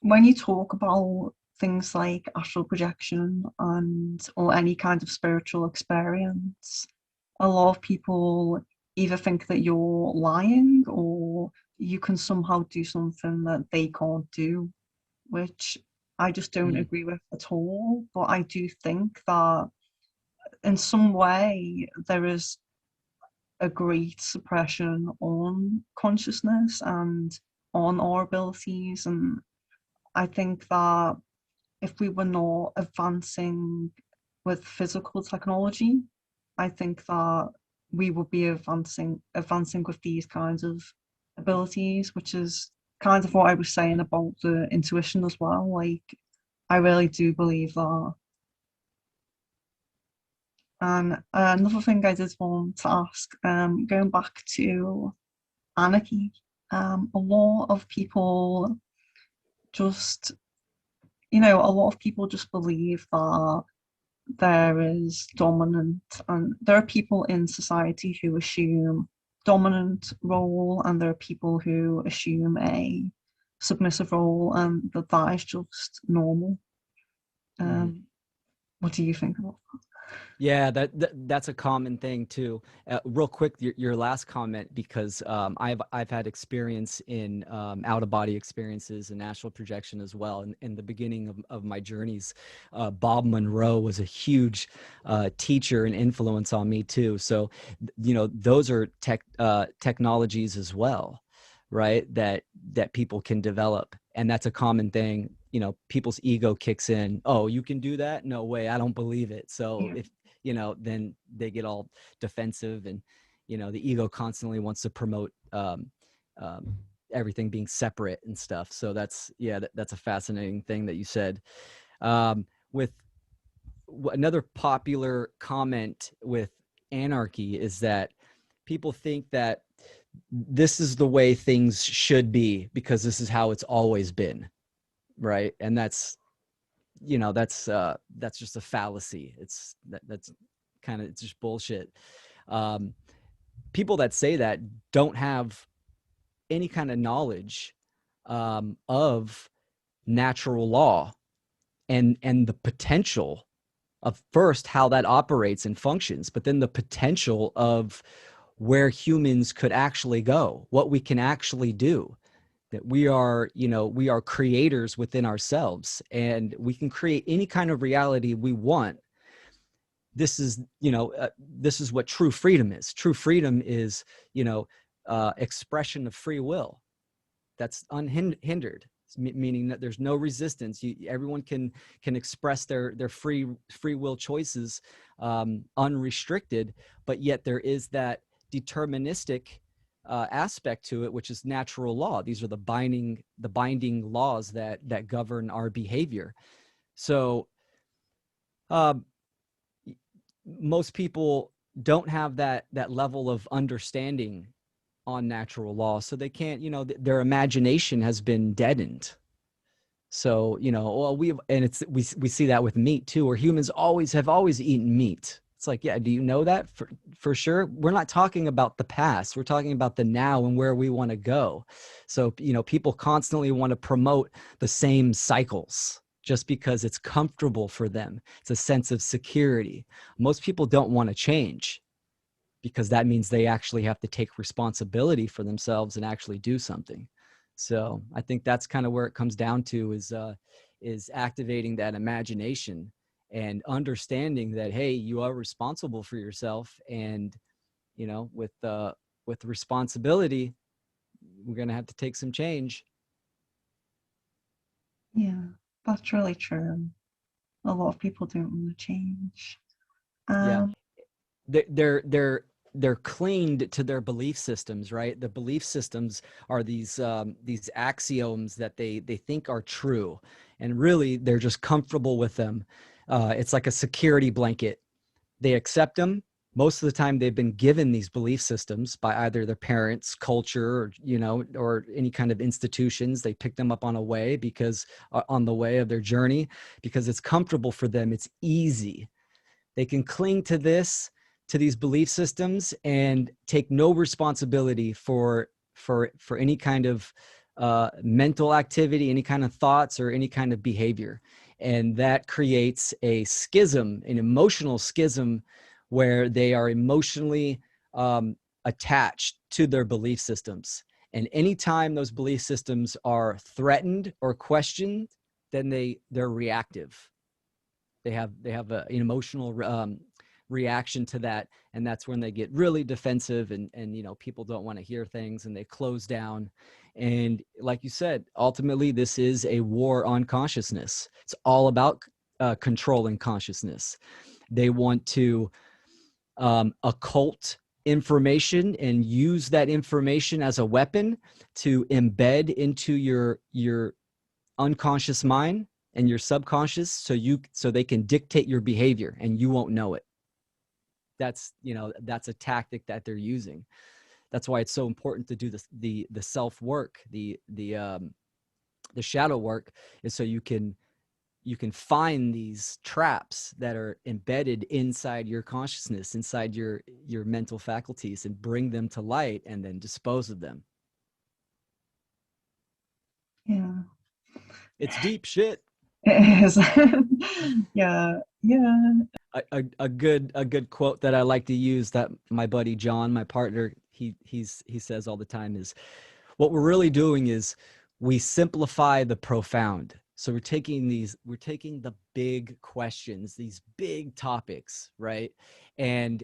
When you talk about things like astral projection and or any kind of spiritual experience, a lot of people either think that you're lying or you can somehow do something that they can't do, which I just don't Mm, agree with at all. But I do think that in some way there is a great suppression on consciousness and on our abilities. And I think that if we were not advancing with physical technology, I think that we would be advancing with these kinds of abilities, which is kind of what I was saying about the intuition as well. Like, I really do believe that. And another thing I did want to ask, going back to anarchy, a lot of people just, a lot of people just believe that there is dominant, and there are people in society who assume dominant role, and there are people who assume a submissive role, and that is just normal. Mhm. Um, what do you think about Yeah, that's a common thing too. Real quick, your last comment, because I've had experience in out of body experiences and astral projection as well. In the beginning of my journeys, Bob Monroe was a huge teacher and influence on me too. So, those are technologies as well, right? That people can develop, and that's a common thing. People's ego kicks in. Oh, you can do that? No way, I don't believe it. So it? if then they get all defensive, and the ego constantly wants to promote um, everything being separate and stuff. So that's a fascinating thing that you said. With another popular comment with anarchy is that people think that this is the way things should be because this is how it's always been, right? And that's just a fallacy. That's kind of, it's just bullshit. um, People that say that don't have any kind of knowledge of natural law and the potential of, first, how that operates and functions, but then the potential of where humans could actually go, what we can actually do. That we are creators within ourselves, and we can create any kind of reality we want. This is what true freedom is. True freedom is expression of free will that's unhindered, meaning that there's no resistance. Everyone can express their free will choices unrestricted, but yet there is that deterministic aspect to it, which is natural law. These are the binding laws that govern our behavior. So um, most people don't have that level of understanding on natural law, so they can't, their imagination has been deadened. So, well, we see that with meat too, where humans have always eaten meat. It's like, yeah, do you know that for sure? We're not talking about the past. We're talking about the now and where we want to go. So, people constantly want to promote the same cycles just because it's comfortable for them. It's a sense of security. Most people don't want to change because that means they actually have to take responsibility for themselves and actually do something. So I think that's kind of where it comes down to is activating that imagination and understanding that, hey, you are responsible for yourself, and with responsibility, we're going to have to take some change. Yeah, that's really true. A lot of people don't want to change. Yeah, Um, they're clinged to their belief systems, right? The belief systems are these axioms that they think are true, and really they're just comfortable with them. It's like a security blanket. They accept them. Most of the time, they've been given these belief systems by either their parents, culture, or any kind of institutions. They pick them up on on the way of their journey, because it's comfortable for them. It's easy. They can cling to these belief systems and take no responsibility for any kind of mental activity, any kind of thoughts, or any kind of behavior. And that creates a schism, an emotional schism, where they are emotionally attached to their belief systems. And anytime those belief systems are threatened or questioned, then they're reactive. An emotional reaction to that, and that's when they get really defensive, and people don't want to hear things, and they close down. And like you said, ultimately this is a war on consciousness. It's all about controlling consciousness. They want to occult information and use that information as a weapon to embed into your unconscious mind and your subconscious, so they can dictate your behavior and you won't know it. That's, that's a tactic that they're using. That's why it's so important to do the self work, the shadow work, is so you can find these traps that are embedded inside your consciousness, inside your mental faculties, and bring them to light and then dispose of them. Yeah, It's deep shit. it is. Yeah, yeah. A good quote that I like to use, that my buddy John, my partner, he says all the time, is, what we're really doing is we simplify the profound. So we're taking the big questions, these big topics, right? And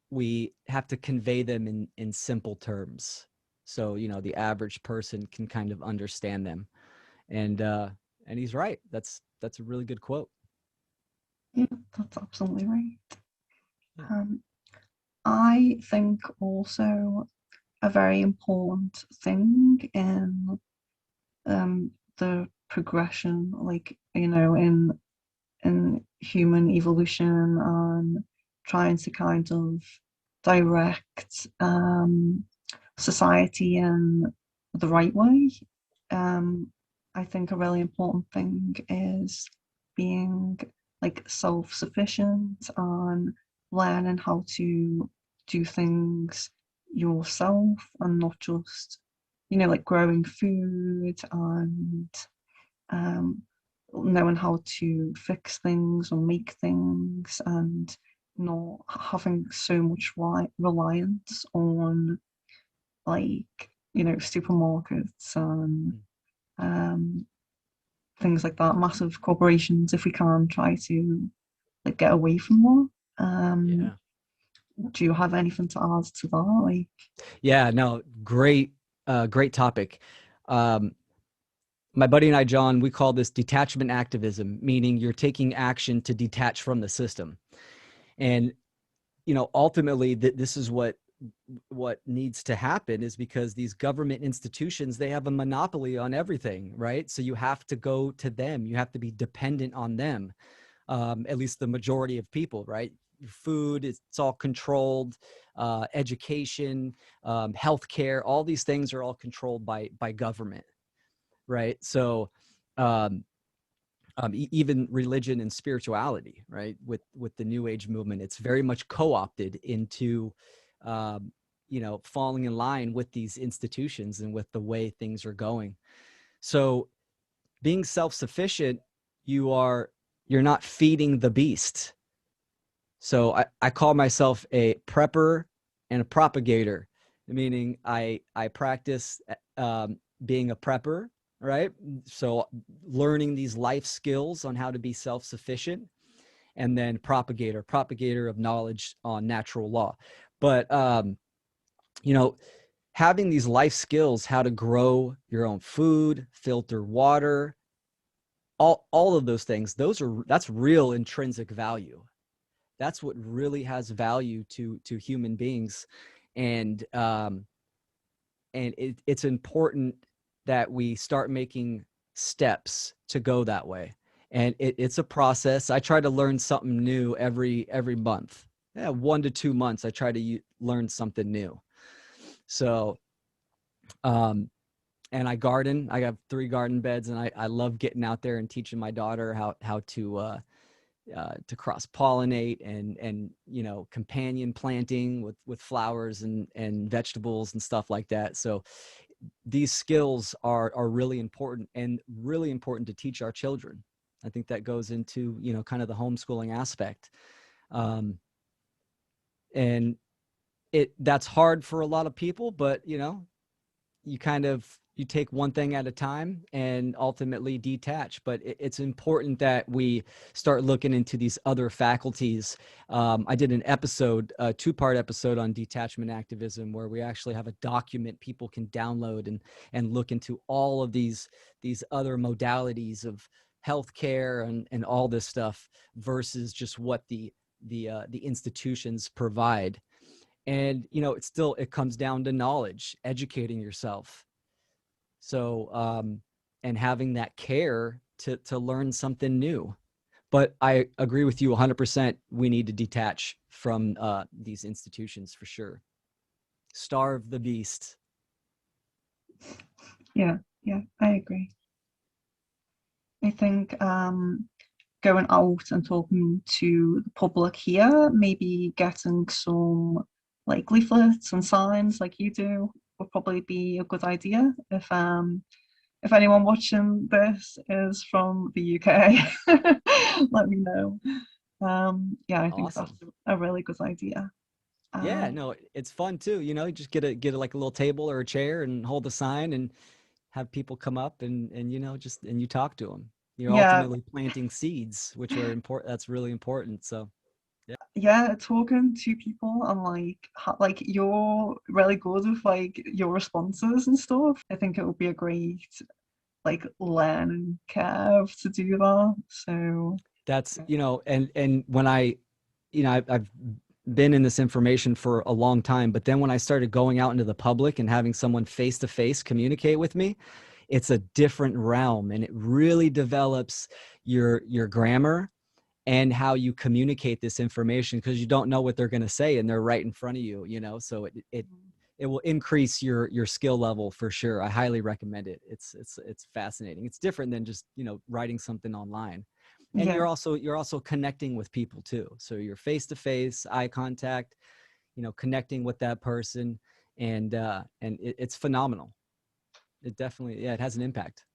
we have to convey them in simple terms. So, the average person can kind of understand them. And he's right. That's a really good quote. Yeah, that's absolutely right. Yeah. Um, I think also a very important thing in the progression, like, in human evolution, and trying to kind of direct society in the right way. Um, I think a really important thing is being like self-sufficient and learning how to do things yourself, and not just, like growing food, and um, knowing how to fix things or make things, and not having so much reliance on, like, supermarkets and Mm. um, things like that, massive corporations. If we can try to like get away from that. Yeah. Do you have anything to add to that? Like, Yeah, no, great topic. Um, my buddy and I, John, we call this detachment activism, meaning you're taking action to detach from the system. And, ultimately this is what needs to happen, is because these government institutions, they have a monopoly on everything, right? So you have to go to them. You have to be dependent on them. At least the majority of people, right? Food, it's all controlled. Education, healthcare, all these things are all controlled by government, right? So, um, even religion and spirituality, right? With the New Age movement, it's very much co-opted into, um, falling in line with these institutions and with the way things are going. So, being self-sufficient, you're not feeding the beast. So I call myself a prepper and a propagator, meaning I practice being a prepper, right? So learning these life skills on how to be self-sufficient, and then propagator of knowledge on natural law. But you know, having these life skills, how to grow your own food, filter water, all of those things, that's real intrinsic value. That's what really has value to human beings. And it's important that we start making steps to go that way. And it's a process. I try to learn something new every month. Yeah, 1 to 2 months I try to learn something new. So um and I garden. I have 3 garden beds, and I love getting out there and teaching my daughter how to cross pollinate, and companion planting with flowers and vegetables and stuff like that. So these skills are really important, and really important to teach our children. I think that goes into kind of the homeschooling aspect. um, and that's hard for a lot of people, but you take one thing at a time and ultimately detach. But it's important that we start looking into these other faculties. I did an episode, a 2-part episode on detachment activism, where we actually have a document people can download and look into all of these other modalities of healthcare and all this stuff, versus just what the institutions provide. And, you know, it comes down to knowledge, educating yourself. So, and having that care to learn something new. But I agree with you 100%. We need to detach from these institutions for sure. Starve the beast. Yeah, yeah, I agree. I think going out and talking to the public here, maybe getting some like leaflets and signs like you do would probably be a good idea if anyone watching this is from the UK, let me know. Yeah, I think that's Awesome. a really good idea. Yeah, Um, no, it's fun too. You know, you just get a like a little table or a chair and hold the sign and have people come up and you know just and you talk to them. You're yeah, ultimately planting seeds, which are important. That's really important. So yeah, yeah, talking to people and like you're really good with like your responses and stuff. I think it would be a great like learning curve to do that. So that's you know, and when I, you know, I've been in this information for a long time, but then when I started going out into the public and having someone face to face communicate with me, it's a different realm, and it really develops your grammar and how you communicate this information because you don't know what they're going to say and they're right in front of you, you know. So it will increase your skill level for sure. I highly recommend it. It's fascinating. It's different than just, you know, writing something online. And yeah, you're also connecting with people too. So you're face to face, eye contact, you know, connecting with that person, and it's phenomenal. It definitely, yeah, it has an impact.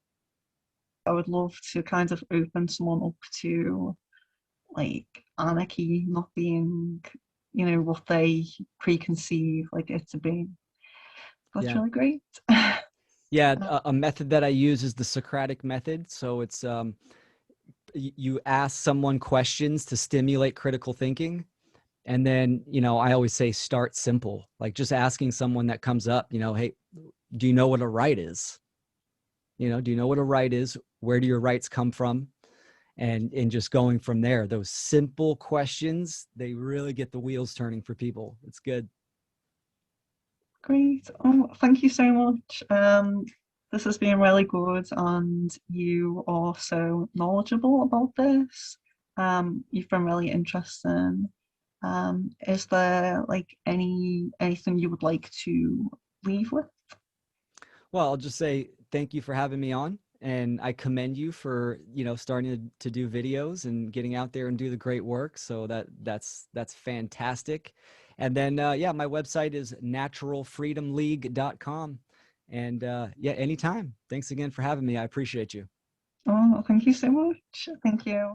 I would love to kind of open someone up to like anarchy not being, you know, what they preconceive like it to be. That's Yeah. really great. Yeah, a method that I use is the Socratic method. So it's you ask someone questions to stimulate critical thinking, and then, you know, I always say start simple, like just asking someone that comes up, you know, hey, do you know what a right is? You know, do you know what a right is? Where do your rights come from? And just going from there, those simple questions, they really get the wheels turning for people. It's good. Great. Oh, thank you so much. This has been really good, and you are so knowledgeable about this. You've been really interesting. Is there like anything you would like to leave with? Well, I'll just say thank you for having me on, and I commend you for, you know, starting to do videos and getting out there and do the great work. So that's fantastic. And then yeah, my website is naturalfreedomleague.com. And yeah, anytime. Thanks again for having me. I appreciate you. Oh, thank you so much. Thank you.